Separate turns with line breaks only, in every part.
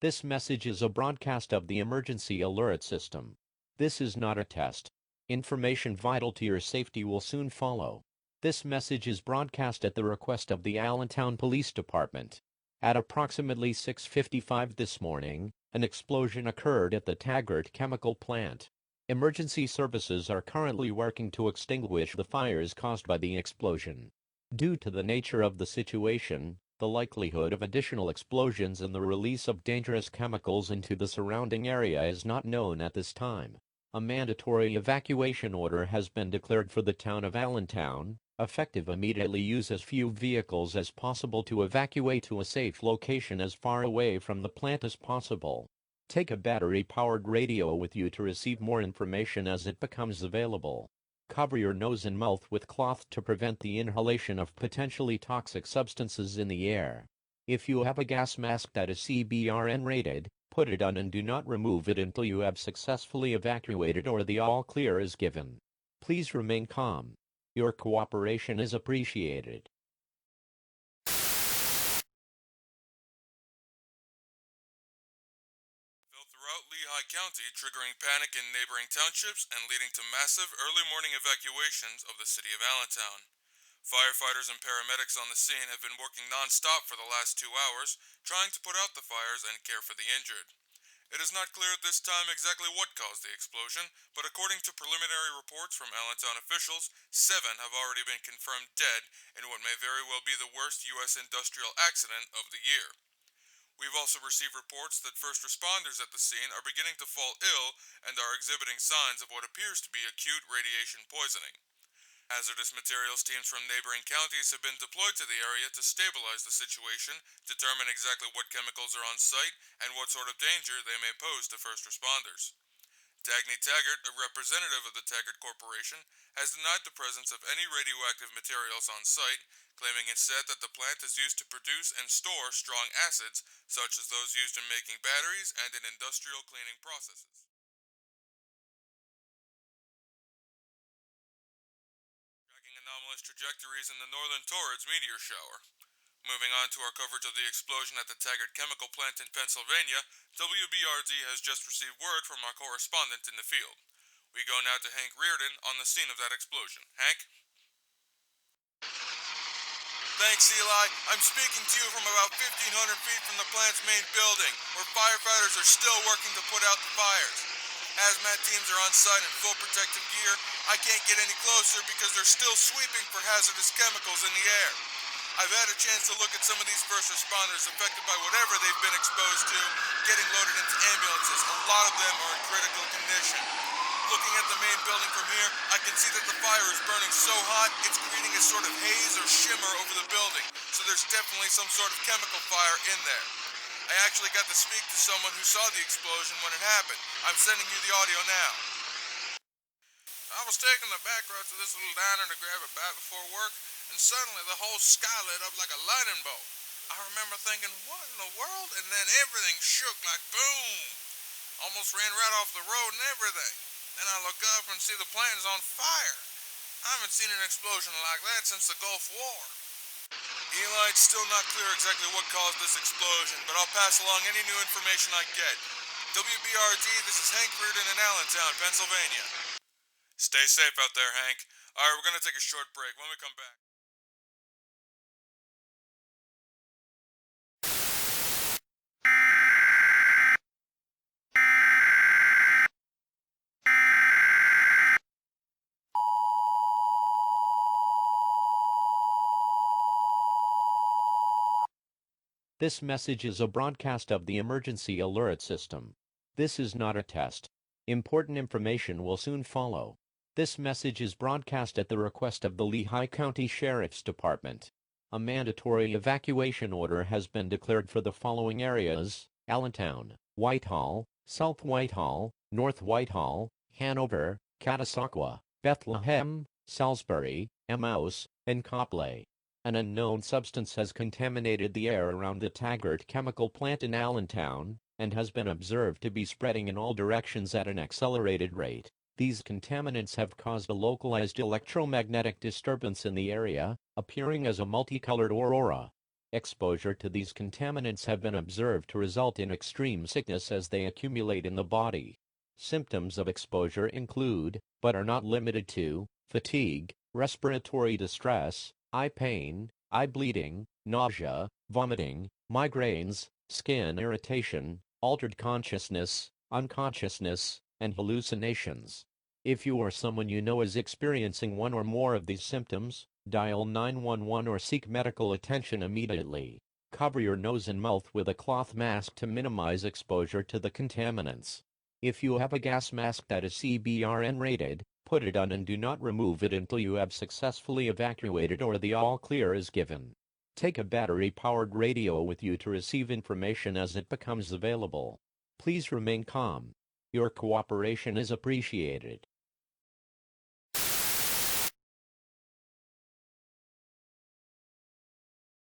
This message is a broadcast of the emergency alert system. This is not a test. Information vital to your safety will soon follow. This message is broadcast at the request of the Allentown Police Department. At approximately 6:55 this morning, an explosion occurred at the Taggart chemical plant. Emergency services are currently working to extinguish the fires caused by the explosion. Due to the nature of the situation, the likelihood of additional explosions and the release of dangerous chemicals into the surrounding area is not known at this time. A mandatory evacuation order has been declared for the town of Allentown. Effective immediately. Use as few vehicles as possible to evacuate to a safe location as far away from the plant as possible. Take a battery-powered radio with you to receive more information as it becomes available. Cover your nose and mouth with cloth to prevent the inhalation of potentially toxic substances in the air. If you have a gas mask that is CBRN rated, put it on and do not remove it until you have successfully evacuated or the all clear is given. Please remain calm. Your cooperation is appreciated.
Throughout Lehigh County, triggering panic in neighboring townships and leading to massive early morning evacuations of the city of Allentown. Firefighters and paramedics on the scene have been working non-stop for the last 2 hours, trying to put out the fires and care for the injured. It is not clear at this time exactly what caused the explosion, but according to preliminary reports from Allentown officials, 7 have already been confirmed dead in what may very well be the worst U.S. industrial accident of the year. We've also received reports that first responders at the scene are beginning to fall ill and are exhibiting signs of what appears to be acute radiation poisoning. Hazardous materials teams from neighboring counties have been deployed to the area to stabilize the situation, determine exactly what chemicals are on site, and what sort of danger they may pose to first responders. Dagny Taggart, a representative of the Taggart Corporation, has denied the presence of any radioactive materials on site, claiming instead that the plant is used to produce and store strong acids, such as those used in making batteries and in industrial cleaning processes. Anomalous trajectories in the northern Torrids meteor shower. Moving on to our coverage of the explosion at the Taggart chemical plant in Pennsylvania, WBRD has just received word from our correspondent in the field. We go now to Hank Reardon on the scene of that explosion. Hank? Thanks, Eli. I'm speaking to you from about 1,500 feet from the plant's main building, where firefighters are still working to put out the fires. Hazmat teams are on site in full protective gear. I can't get any closer because they're still sweeping for hazardous chemicals in the air. I've had a chance to look at some of these first responders affected by whatever they've been exposed to, getting loaded into ambulances. A lot of them are in critical condition. Looking at the main building from here, I can see that the fire is burning so hot, it's creating a sort of haze or shimmer over the building, so there's definitely some sort of chemical fire in there. I actually got to speak to someone who saw the explosion when it happened. I'm sending you the audio now. I was taking the back road to this little diner to grab a bite before work, and suddenly the whole sky lit up like a lightning bolt. I remember thinking, what in the world? And then everything shook like boom. Almost ran right off the road and everything. Then I look up and see the plant is on fire. I haven't seen an explosion like that since the Gulf War. Eli, it's still not clear exactly what caused this explosion, but I'll pass along any new information I get. WBRD, this is Hank Reardon in Allentown, Pennsylvania. Stay safe out there, Hank. Alright, we're gonna take a short break. When we come back.
This message is a broadcast of the emergency alert system. This is not a test. Important information will soon follow. This message is broadcast at the request of the Lehigh County Sheriff's Department. A mandatory evacuation order has been declared for the following areas: Allentown, Whitehall, South Whitehall, North Whitehall, Hanover, Catasauqua, Bethlehem, Salisbury, Emmaus, and Copley. An unknown substance has contaminated the air around the Taggart chemical plant in Allentown, and has been observed to be spreading in all directions at an accelerated rate. These contaminants have caused a localized electromagnetic disturbance in the area, appearing as a multicolored aurora. Exposure to these contaminants have been observed to result in extreme sickness as they accumulate in the body. Symptoms of exposure include, but are not limited to, fatigue, respiratory distress, eye pain, eye bleeding, nausea, vomiting, migraines, skin irritation, altered consciousness, unconsciousness, and hallucinations. If you or someone you know is experiencing one or more of these symptoms, dial 911 or seek medical attention immediately. Cover your nose and mouth with a cloth mask to minimize exposure to the contaminants. If you have a gas mask that is CBRN rated, put it on and do not remove it until you have successfully evacuated or the all clear is given. Take a battery-powered radio with you to receive information as it becomes available. Please remain calm. Your cooperation is appreciated.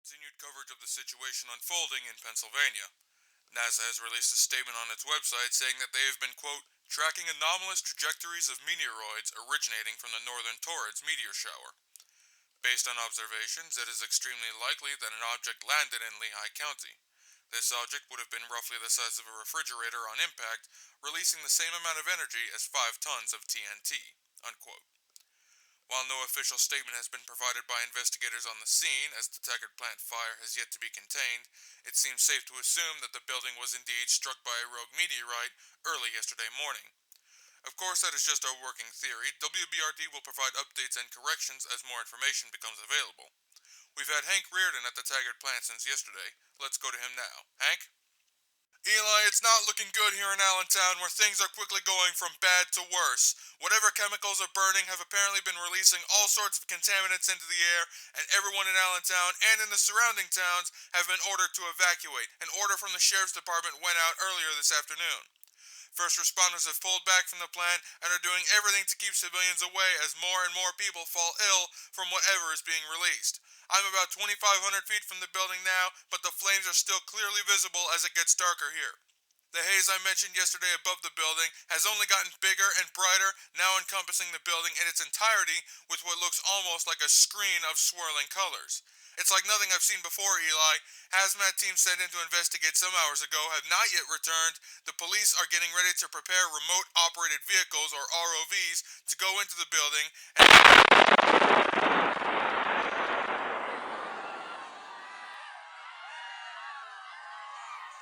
Continued coverage of the situation unfolding in Pennsylvania. NASA has released a statement on its website saying that they have been, quote, tracking anomalous trajectories of meteoroids originating from the northern Taurids meteor shower. Based on observations, it is extremely likely that an object landed in Lehigh County. This object would have been roughly the size of a refrigerator on impact, releasing the same amount of energy as 5 tons of TNT, unquote. While no official statement has been provided by investigators on the scene, as the Taggart plant fire has yet to be contained, it seems safe to assume that the building was indeed struck by a rogue meteorite early yesterday morning. Of course, that is just our working theory. WBRD will provide updates and corrections as more information becomes available. We've had Hank Reardon at the Taggart plant since yesterday. Let's go to him now. Hank? Eli, it's not looking good here in Allentown, where things are quickly going from bad to worse. Whatever chemicals are burning have apparently been releasing all sorts of contaminants into the air, and everyone in Allentown and in the surrounding towns have been ordered to evacuate. An order from the Sheriff's Department went out earlier this afternoon. First responders have pulled back from the plant and are doing everything to keep civilians away as more and more people fall ill from whatever is being released. I'm about 2,500 feet from the building now, but the flames are still clearly visible as it gets darker here. The haze I mentioned yesterday above the building has only gotten bigger and brighter, now encompassing the building in its entirety with what looks almost like a screen of swirling colors. It's like nothing I've seen before, Eli. Hazmat teams sent in to investigate some hours ago have not yet returned. The police are getting ready to prepare remote-operated vehicles, or ROVs, to go into the building and...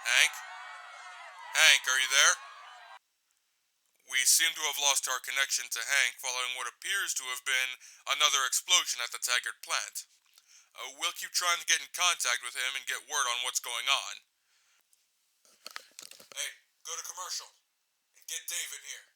Hank? Hank, are you there? We seem to have lost our connection to Hank following what appears to have been another explosion at the Taggart plant. We'll keep trying to get in contact with him and get word on what's going on. Hey, go to commercial and get Dave in here.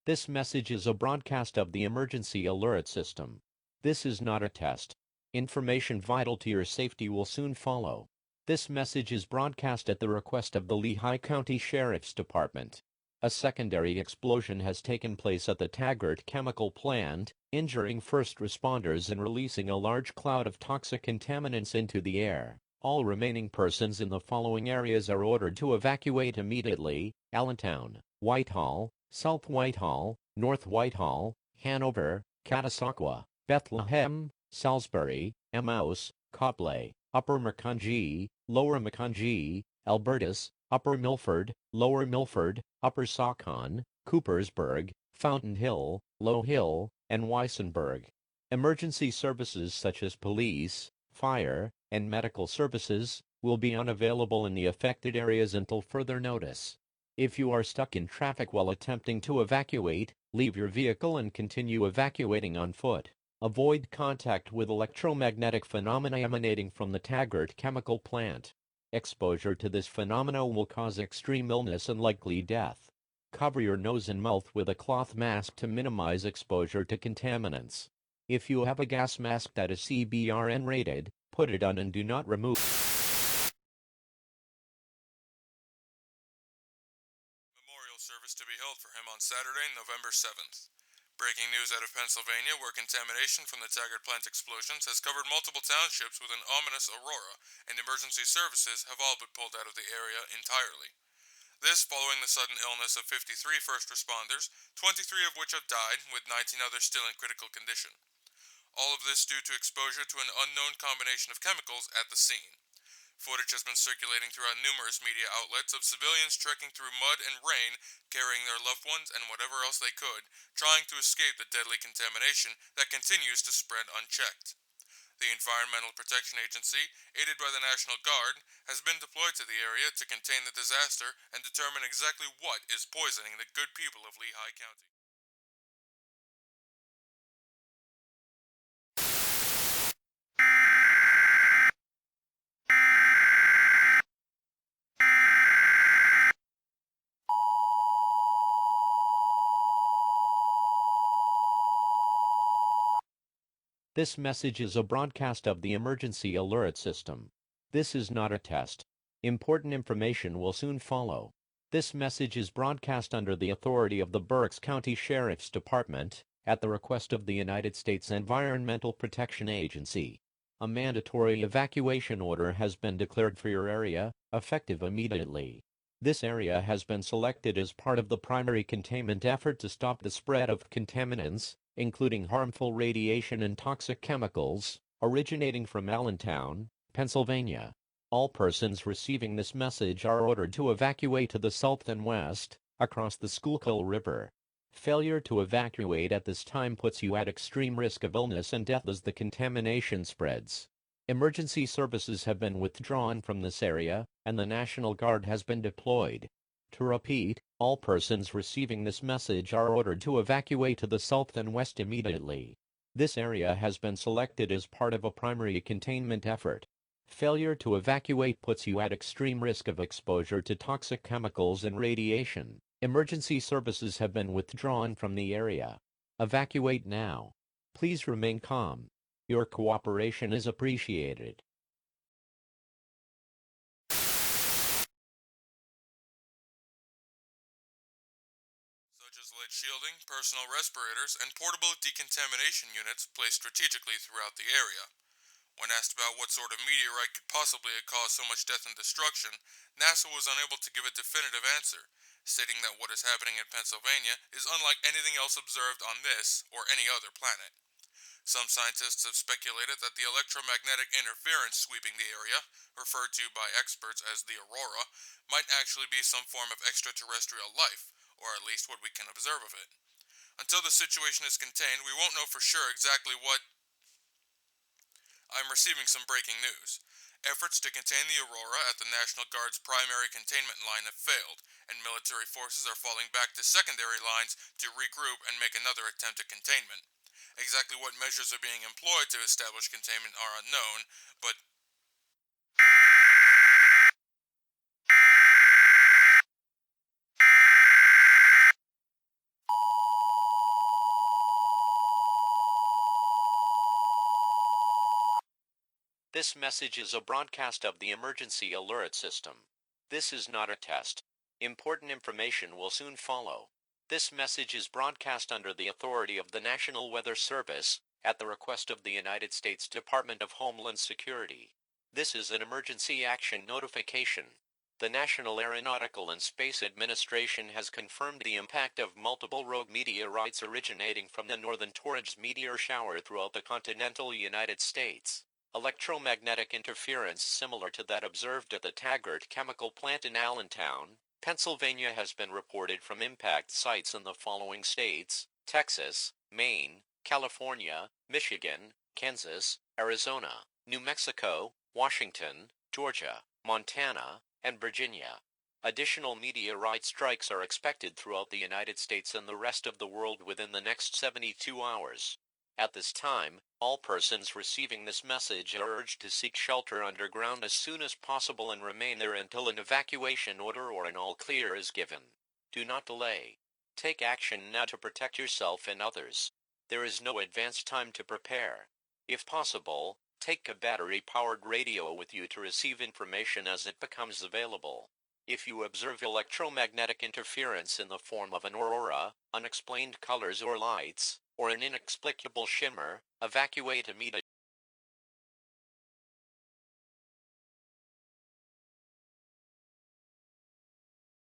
This message is a broadcast of the emergency alert system. This is not a test. Information vital to your safety will soon follow. This message is broadcast at the request of the Lehigh County Sheriff's Department. A secondary explosion has taken place at the Taggart chemical plant, injuring first responders and releasing a large cloud of toxic contaminants into the air. All remaining persons in the following areas are ordered to evacuate immediately: Allentown, Whitehall, South Whitehall, North Whitehall, Hanover, Catasauqua, Bethlehem, Salisbury, Emmaus, Copley, Upper Macungie, Lower Macungie, Albertus, Upper Milford, Lower Milford, Upper Saucon, Coopersburg, Fountain Hill, Low Hill, and Weissenberg. Emergency services such as police, fire, and medical services will be unavailable in the affected areas until further notice. If you are stuck in traffic while attempting to evacuate, leave your vehicle and continue evacuating on foot. Avoid contact with electromagnetic phenomena emanating from the Taggart chemical plant. Exposure to this phenomena will cause extreme illness and likely death. Cover your nose and mouth with a cloth mask to minimize exposure to contaminants. If you have a gas mask that is CBRN rated, put it on and do not remove.
Memorial service to be held for him on Saturday, November 7th. Breaking news out of Pennsylvania, where contamination from the Taggart plant explosions has covered multiple townships with an ominous aurora, and emergency services have all but pulled out of the area entirely. This following the sudden illness of 53 first responders, 23 of which have died, with 19 others still in critical condition. All of this due to exposure to an unknown combination of chemicals at the scene. Footage has been circulating throughout numerous media outlets of civilians trekking through mud and rain, carrying their loved ones and whatever else they could, trying to escape the deadly contamination that continues to spread unchecked. The Environmental Protection Agency, aided by the National Guard, has been deployed to the area to contain the disaster and determine exactly what is poisoning the good people of Lehigh County.
This message is a broadcast of the emergency alert system. This is not a test. Important information will soon follow. This message is broadcast under the authority of the Berks County Sheriff's Department, at the request of the United States Environmental Protection Agency. A mandatory evacuation order has been declared for your area, effective immediately. This area has been selected as part of the primary containment effort to stop the spread of contaminants, including harmful radiation and toxic chemicals, originating from Allentown, Pennsylvania. All persons receiving this message are ordered to evacuate to the south and west, across the Schuylkill River. Failure to evacuate at this time puts you at extreme risk of illness and death as the contamination spreads. Emergency services have been withdrawn from this area, and the National Guard has been deployed. To repeat, all persons receiving this message are ordered to evacuate to the south and west immediately. This area has been selected as part of a primary containment effort. Failure to evacuate puts you at extreme risk of exposure to toxic chemicals and radiation. Emergency services have been withdrawn from the area. Evacuate now. Please remain calm. Your cooperation is appreciated.
Such as lead shielding, personal respirators, and portable decontamination units placed strategically throughout the area. When asked about what sort of meteorite could possibly have caused so much death and destruction, NASA was unable to give a definitive answer, stating that what is happening in Pennsylvania is unlike anything else observed on this or any other planet. Some scientists have speculated that the electromagnetic interference sweeping the area, referred to by experts as the Aurora, might actually be some form of extraterrestrial life, or at least what we can observe of it. Until the situation is contained, we won't know for sure exactly what. I'm receiving some breaking news. Efforts to contain the Aurora at the National Guard's primary containment line have failed, and military forces are falling back to secondary lines to regroup and make another attempt at containment. Exactly what measures are being employed to establish containment are unknown, but
This message is a broadcast of the emergency alert system. This is not a test. Important information will soon follow. This message is broadcast under the authority of the National Weather Service, at the request of the United States Department of Homeland Security. This is an emergency action notification. The National Aeronautical and Space Administration has confirmed the impact of multiple rogue meteorites originating from the northern Torrid meteor shower throughout the continental United States. Electromagnetic interference similar to that observed at the Taggart chemical plant in Allentown, Pennsylvania has been reported from impact sites in the following states: Texas, Maine, California, Michigan, Kansas, Arizona, New Mexico, Washington, Georgia, Montana, and Virginia. Additional meteorite strikes are expected throughout the United States and the rest of the world within the next 72 hours. At this time, all persons receiving this message are urged to seek shelter underground as soon as possible and remain there until an evacuation order or an all clear is given. Do not delay. Take action now to protect yourself and others. There is no advance time to prepare. If possible, take a battery-powered radio with you to receive information as it becomes available. If you observe electromagnetic interference in the form of an aurora, unexplained colors or lights, or an inexplicable shimmer, evacuate immediately.